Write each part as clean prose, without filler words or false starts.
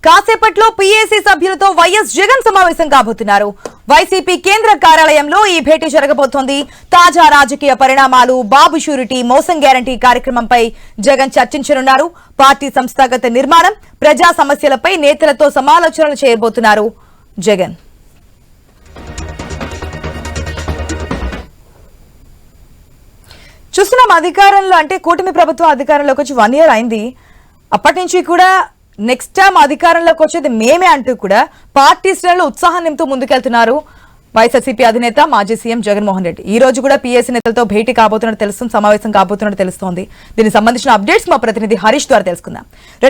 కాసేపట్లో పీఏసీ సభ్యులతో వైఎస్ జగన్ సమావేశం కాబోతున్నారు. వైసీపీ కేంద్ర కార్యాలయంలో ఈ భేటీ జరగబోతోంది. తాజా రాజకీయ పరిణామాలు, బాబు షూరిటీ, మోసం గ్యారంటీ కార్యక్రమంపై జగన్ చర్చించనున్నారు. పార్టీ సంస్థాగత నిర్మాణం, ప్రజా సమస్యలపై నేతలతో సమాలోచనలు చేయబోతున్నారు జగన్. చూస్తున్నాం అధికారంలో అంటే కూటమి ప్రభుత్వం అధికారంలోకి వచ్చి 1 year అయింది. అప్పటి నుంచి కూడా నెక్స్ట్ టైం అధికారంలోకి వచ్చేది మేమే అంటూ కూడా పార్టీ శ్రేణులు ఉత్సాహం నింపుతూ ముందుకెళ్తున్నారు వైఎస్ఆర్సీపీ అధినేత మాజీ సీఎం జగన్మోహన్ రెడ్డి. ఈ రోజు కూడా పీఎస్సీ నేతలతో భేటీ కాబోతున్నట్టు తెలుస్తుంది, సమావేశం కాబోతున్నట్టు తెలుస్తోంది. దీనికి సంబంధించిన అప్డేట్స్ మా ప్రతినిధి హరీష్ ద్వారా తెలుసుకుందాం.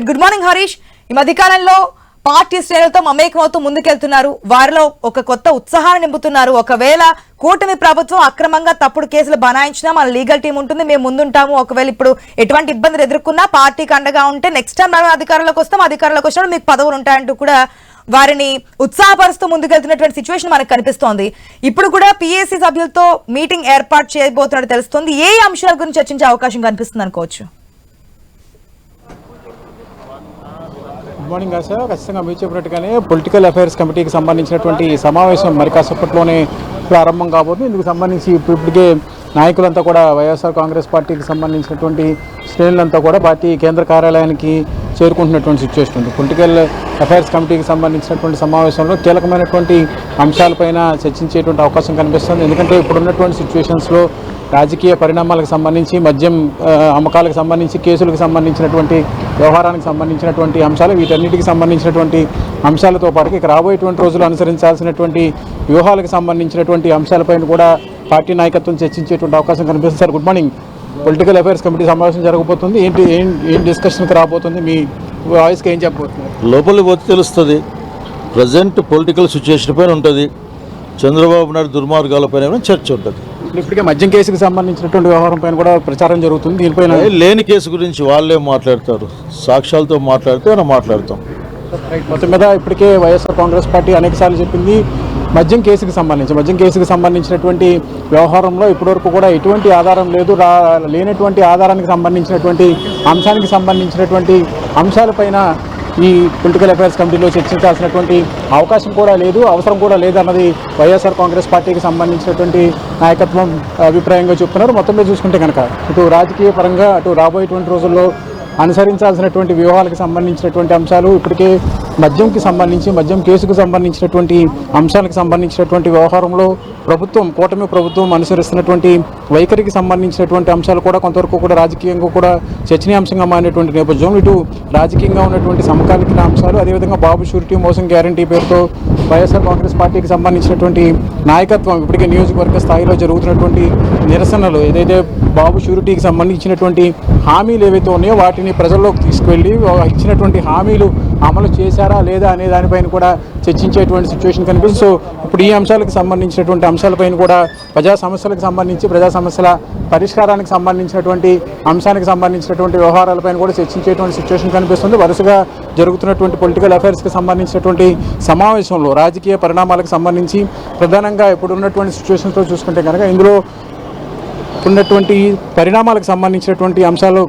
Good morning Harish. ఈ మధ్యకాలంలో పార్టీ శ్రేణులతో మమేకమవుతూ ముందుకెళ్తున్నారు, వారిలో ఒక కొత్త ఉత్సాహాన్ని నింపుతున్నారు. ఒకవేళ కూటమి ప్రభుత్వం అక్రమంగా తప్పుడు కేసులు బనాయించినా మన లీగల్ టీం ఉంటుంది, మేము ముందుంటాము. ఒకవేళ ఇప్పుడు ఎటువంటి ఇబ్బందులు ఎదుర్కొన్నా పార్టీకి అండగా ఉంటే నెక్స్ట్ టైం మనం అధికారంలోకి వస్తాం, అధికారంలోకి వచ్చినప్పుడు మీకు పదవులు ఉంటాయంటూ కూడా వారిని ఉత్సాహపరుస్తూ ముందుకెళ్తున్నటువంటి సిచ్యువేషన్ మనకు కనిపిస్తోంది. ఇప్పుడు కూడా పీఏసీ సభ్యులతో మీటింగ్ ఏర్పాటు చేయబోతున్నట్టు తెలుస్తోంది. ఏ అంశాల గురించి చర్చించే అవకాశం కనిపిస్తుంది అనుకోవచ్చు? గుడ్ మార్నింగ్ ఆశ. ఖచ్చితంగా మీరు చెప్పినట్టుగానే పొలిటికల్ అఫైర్స్ కమిటీకి సంబంధించినటువంటి సమావేశం మరి కాసేపట్లోనే ప్రారంభం కాబోతుంది. ఇందుకు సంబంధించి ఇప్పటికే నాయకులంతా కూడా వైఎస్ఆర్ కాంగ్రెస్ పార్టీకి సంబంధించినటువంటి శ్రేణులంతా కూడా పార్టీ కేంద్ర కార్యాలయానికి చేరుకుంటున్నటువంటి సిచ్యువేషన్ ఉంది. పొలిటికల్ అఫైర్స్ కమిటీకి సంబంధించినటువంటి సమావేశంలో కీలకమైనటువంటి అంశాలపైన చర్చించేటువంటి అవకాశం కనిపిస్తుంది. ఎందుకంటే ఇప్పుడున్నటువంటి సిచ్యువేషన్స్లో రాజకీయ పరిణామాలకు సంబంధించి, మద్యం అమ్మకాలకు సంబంధించి, కేసులకు సంబంధించినటువంటి వ్యవహారానికి సంబంధించినటువంటి అంశాలు, వీటన్నిటికి సంబంధించినటువంటి అంశాలతో పాటు ఇక రాబోయేటువంటి రోజులు అనుసరించాల్సినటువంటి వ్యూహాలకు సంబంధించినటువంటి అంశాలపైన కూడా పార్టీ నాయకత్వం చర్చించేటువంటి అవకాశం కనిపిస్తుంది. Sir good morning. Political affairs committee సమావేశం జరగబోతుంది, ఏం డిస్కషన్కి రాబోతుంది, మీ వాయిస్కి ఏం చెప్పబోతున్నారు? లోపలికి పోతే తెలుస్తుంది. ప్రజెంట్ పొలిటికల్ సిచ్యువేషన్ పైన ఉంటుంది, చంద్రబాబు నాయుడు దుర్మార్గాలపైన చర్చ ఉంటుంది. ఇప్పటికే మద్యం కేసుకు సంబంధించినటువంటి వ్యవహారం పైన కూడా ప్రచారం జరుగుతుంది. దీనిపైన లేని కేసు గురించి వాళ్ళే మాట్లాడతారు, సాక్ష్యాలతో మాట్లాడితే మనం మాట్లాడతాం. మొత్తం మీద ఇప్పటికే వైఎస్ఆర్ కాంగ్రెస్ పార్టీ అనేకసార్లు చెప్పింది మద్యం కేసుకు సంబంధించినటువంటి వ్యవహారంలో ఇప్పటివరకు కూడా ఎటువంటి ఆధారం లేదు, లేనటువంటి ఆధారానికి సంబంధించినటువంటి అంశానికి సంబంధించినటువంటి అంశాలపైన ఈ పొలిటికల్ అఫైర్స్ కమిటీలో చర్చించాల్సినటువంటి అవకాశం కూడా లేదు, అవసరం కూడా లేదు అన్నది వైఎస్ఆర్ కాంగ్రెస్ పార్టీకి సంబంధించినటువంటి నాయకత్వం అభిప్రాయంగా చెప్తున్నారు. మొత్తం మీద చూసుకుంటే కనుక ఇటు రాజకీయ పరంగా అటు రాబోయేటువంటి రోజుల్లో అనుసరించాల్సినటువంటి వ్యూహాలకు సంబంధించినటువంటి అంశాలు, ఇప్పటికే మద్యం కేసుకు సంబంధించినటువంటి అంశాలకు సంబంధించినటువంటి వ్యవహారంలో కూటమి ప్రభుత్వం అనుసరిస్తున్నటువంటి వైఖరికి సంబంధించినటువంటి అంశాలు కూడా కొంతవరకు కూడా రాజకీయంగా కూడా చర్చనీయాంశంగా మారినటువంటి నేపథ్యంలో ఇటు రాజకీయంగా ఉన్నటువంటి సమకాలీన అంశాలు, అదేవిధంగా బాబు షూరిటీ, మోసం గ్యారంటీ పేరుతో వైఎస్ఆర్ కాంగ్రెస్ పార్టీకి సంబంధించినటువంటి నాయకత్వం ఇప్పటికే నియోజకవర్గ స్థాయిలో జరుగుతున్నటువంటి నిరసనలు, ఏదైతే బాబు షూరిటీకి సంబంధించినటువంటి హామీలు ఏవైతే ఉన్నాయో వాటిని ప్రజల్లోకి తీసుకువెళ్ళి ఇచ్చినటువంటి హామీలు అమలు చేశారా లేదా అనే దానిపైన కూడా చర్చించేటువంటి సిచ్యువేషన్ కనిపిస్తుంది. సో ఇప్పుడు ఈ అంశాలకు సంబంధించినటువంటి అంశాలపైన కూడా ప్రజా సమస్యల పరిష్కారానికి సంబంధించినటువంటి అంశానికి సంబంధించినటువంటి వ్యవహారాలపైన కూడా చర్చించేటువంటి సిచ్యువేషన్ కనిపిస్తుంది. వరుసగా జరుగుతున్నటువంటి పొలిటికల్ అఫైర్స్కి సంబంధించినటువంటి సమావేశంలో రాజకీయ పరిణామాలకు సంబంధించి ప్రధానంగా ఇప్పుడు ఉన్నటువంటి సిచ్యువేషన్స్లో చూసుకుంటే కనుక ఇందులో ఉన్నటువంటి పరిణామాలకు సంబంధించినటువంటి అంశాలు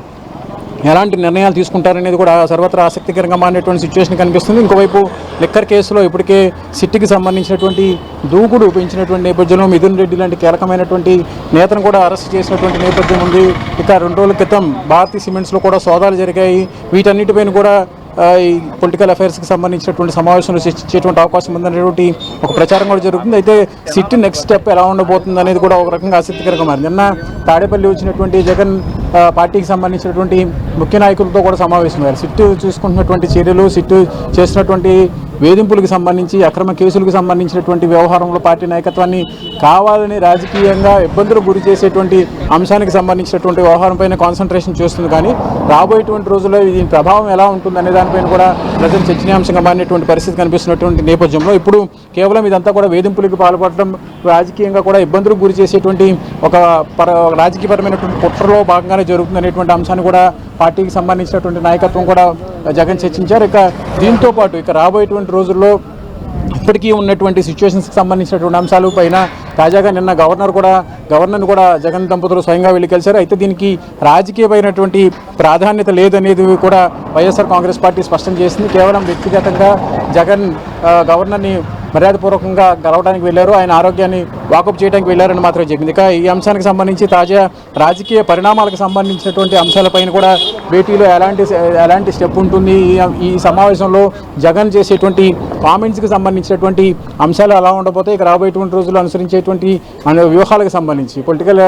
ఎలాంటి నిర్ణయాలు తీసుకుంటారనేది కూడా సర్వత్రా ఆసక్తికరంగా మారినటువంటి సిచ్యువేషన్ కనిపిస్తుంది. ఇంకోవైపు లిక్కర్ కేసులో ఇప్పటికే సిట్టికి సంబంధించినటువంటి దూకుడు పెంచినటువంటి నేపథ్యంలో మిథున్ రెడ్డి లాంటి కీలకమైనటువంటి నేతను కూడా అరెస్ట్ చేసినటువంటి నేపథ్యం ఉంది. ఇక 2 రోజుల క్రితం భారతీ సిమెంట్స్లో కూడా సోదాలు జరిగాయి. వీటన్నిటిపైన కూడా ఈ పొలిటికల్ అఫైర్స్కి సంబంధించినటువంటి సమావేశంలో చర్చించేటువంటి అవకాశం ఉందనేటువంటి ఒక ప్రచారం కూడా జరుగుతుంది. అయితే సిట్ నెక్స్ట్ స్టెప్ ఎలా ఉండబోతుంది అనేది కూడా ఒక రకంగా ఆసక్తికరంగా మారింది. నిన్న తాడేపల్లి వచ్చినటువంటి జగన్ పార్టీకి సంబంధించినటువంటి ముఖ్య నాయకులతో కూడా సమావేశమయ్యారు. సిట్ చూసుకుంటున్నటువంటి చర్యలు, సిట్ చేసినటువంటి వేధింపులకు సంబంధించి, అక్రమ కేసులకు సంబంధించినటువంటి వ్యవహారంలో పార్టీ నాయకత్వాన్ని కావాలని రాజకీయంగా ఇబ్బందులకు గురి చేసేటువంటి అంశానికి సంబంధించినటువంటి వ్యవహారంపైన కాన్సన్ట్రేషన్ చేస్తుంది. కానీ రాబోయేటువంటి రోజుల్లో దీని ప్రభావం ఎలా ఉంటుంది అనే దానిపైన కూడా ప్రజలు చర్చనీయాంశంగా మారినటువంటి పరిస్థితి కనిపిస్తున్నటువంటి నేపథ్యంలో ఇప్పుడు కేవలం ఇదంతా కూడా వేధింపులకు పాల్పడడం, రాజకీయంగా కూడా ఇబ్బందులకు గురి చేసేటువంటి ఒక రాజకీయపరమైనటువంటి కుట్రలో భాగంగానే జరుగుతుందనేటువంటి అంశాన్ని కూడా పార్టీకి సంబంధించినటువంటి నాయకత్వం కూడా జగన్ చర్చించారు. ఇక దీంతో పాటు ఇక రాబోయేటువంటి రోజుల్లో ఇప్పటికీ ఉన్నటువంటి సిచ్యువేషన్స్కి సంబంధించినటువంటి అంశాలు పైన తాజాగా నిన్న గవర్నర్ని కూడా జగన్ దంపతులు స్వయంగా వెళ్ళి కలిశారు. అయితే దీనికి రాజకీయమైనటువంటి ప్రాధాన్యత లేదనేది కూడా వైఎస్ఆర్ కాంగ్రెస్ పార్టీ స్పష్టం చేసింది. కేవలం వ్యక్తిగతంగా జగన్ గవర్నర్ని మర్యాదపూర్వకంగా కలవడానికి వెళ్ళారు, ఆయన ఆరోగ్యాన్ని వాకప్ చేయడానికి వెళ్ళారని మాత్రం చెప్పింది. ఇక ఈ అంశానికి సంబంధించి తాజా రాజకీయ పరిణామాలకు సంబంధించినటువంటి అంశాలపైన కూడా భేటీలో ఎలాంటి స్టెప్ ఉంటుంది, ఈ సమావేశంలో జగన్ చేసేటువంటి కామెంట్స్కి సంబంధించినటువంటి అంశాలు ఎలా ఉండబోతాయి, ఇక రాబోయేటువంటి రోజుల్లో అనుసరించేటువంటి వ్యూహాలకు సంబంధించి పొలిటికల్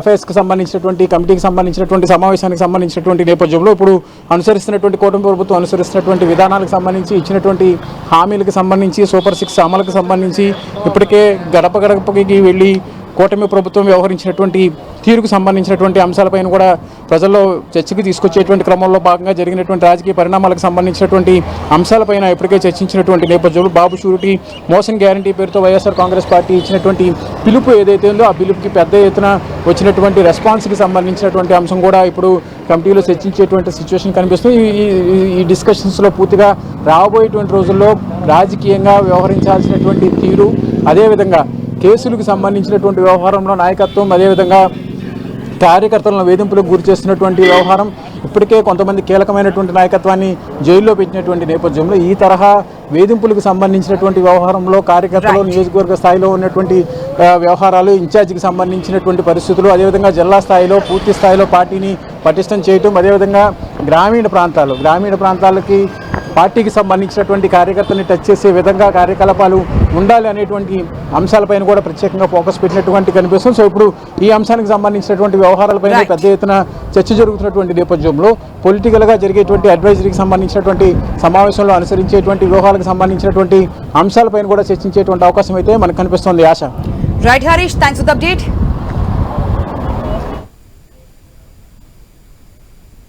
అఫైర్స్కి సంబంధించినటువంటి కమిటీకి సంబంధించినటువంటి సమావేశానికి సంబంధించినటువంటి నేపథ్యంలో ఇప్పుడు అనుసరిస్తున్నటువంటి కూటమి ప్రభుత్వం అనుసరిస్తున్నటువంటి విధానాలకు సంబంధించి ఇచ్చినటువంటి హామీలకు సంబంధించి సూపర్ 6 అమలుకు సంబంధించి ఇప్పటికే గడపకి వెళ్ళి కూటమి ప్రభుత్వం వ్యవహరించినటువంటి తీరుకు సంబంధించినటువంటి అంశాలపైన కూడా ప్రజల్లో చర్చకి తీసుకొచ్చేటువంటి క్రమంలో భాగంగా జరిగినటువంటి రాజకీయ పరిణామాలకు సంబంధించినటువంటి అంశాలపైన ఇప్పటికే చర్చించినటువంటి నేపథ్యంలో బాబు షూరిటీ మోషన్ గ్యారంటీ పేరుతో వైఎస్ఆర్ కాంగ్రెస్ పార్టీ ఇచ్చినటువంటి పిలుపు ఏదైతే ఉందో ఆ పిలుపుకి పెద్ద ఎత్తున వచ్చినటువంటి రెస్పాన్స్కి సంబంధించినటువంటి అంశం కూడా ఇప్పుడు కమిటీలో చర్చించేటువంటి సిచ్యువేషన్ కనిపిస్తుంది. ఈ డిస్కషన్స్లో పూర్తిగా రాబోయేటువంటి రోజుల్లో రాజకీయంగా వ్యవహరించాల్సినటువంటి తీరు, అదేవిధంగా కేసులకు సంబంధించినటువంటి వ్యవహారంలో నాయకత్వం, అదేవిధంగా కార్యకర్తలను వేధింపులకు గురి చేస్తున్నటువంటి వ్యవహారం, ఇప్పటికే కొంతమంది కీలకమైనటువంటి నాయకత్వాన్ని జైల్లో పెట్టినటువంటి నేపథ్యంలో ఈ తరహా వేధింపులకు సంబంధించినటువంటి వ్యవహారంలో కార్యకర్తలు నియోజకవర్గ స్థాయిలో ఉన్నటువంటి వ్యవహారాలు, ఇన్ఛార్జికి సంబంధించినటువంటి పరిస్థితులు, అదేవిధంగా జిల్లా స్థాయిలో పూర్తి స్థాయిలో పార్టీని పటిష్టం చేయటం, అదేవిధంగా గ్రామీణ ప్రాంతాలకి పార్టీకి సంబంధించినటువంటి కార్యకర్తల్ని టచ్ చేసే విధంగా కార్యకలాపాలు ఉండాలి అనేటువంటి అంశాలపైన కూడా ప్రత్యేకంగా ఫోకస్ పెట్టినటువంటి కనిపిస్తుంది. సో ఇప్పుడు ఈ అంశానికి సంబంధించినటువంటి వ్యవహారాలపైన పెద్ద ఎత్తున చర్చ జరుగుతున్నటువంటి నేపథ్యంలో పొలిటికల్గా జరిగేటువంటి అడ్వైజరీకి సంబంధించినటువంటి సమావేశంలో అనుసరించేటువంటి వ్యూహాలకు సంబంధించినటువంటి అంశాలపైన కూడా చర్చించేటువంటి అవకాశం అయితే మనకు కనిపిస్తుంది. ఆశ. Right Harish, thanks for the update.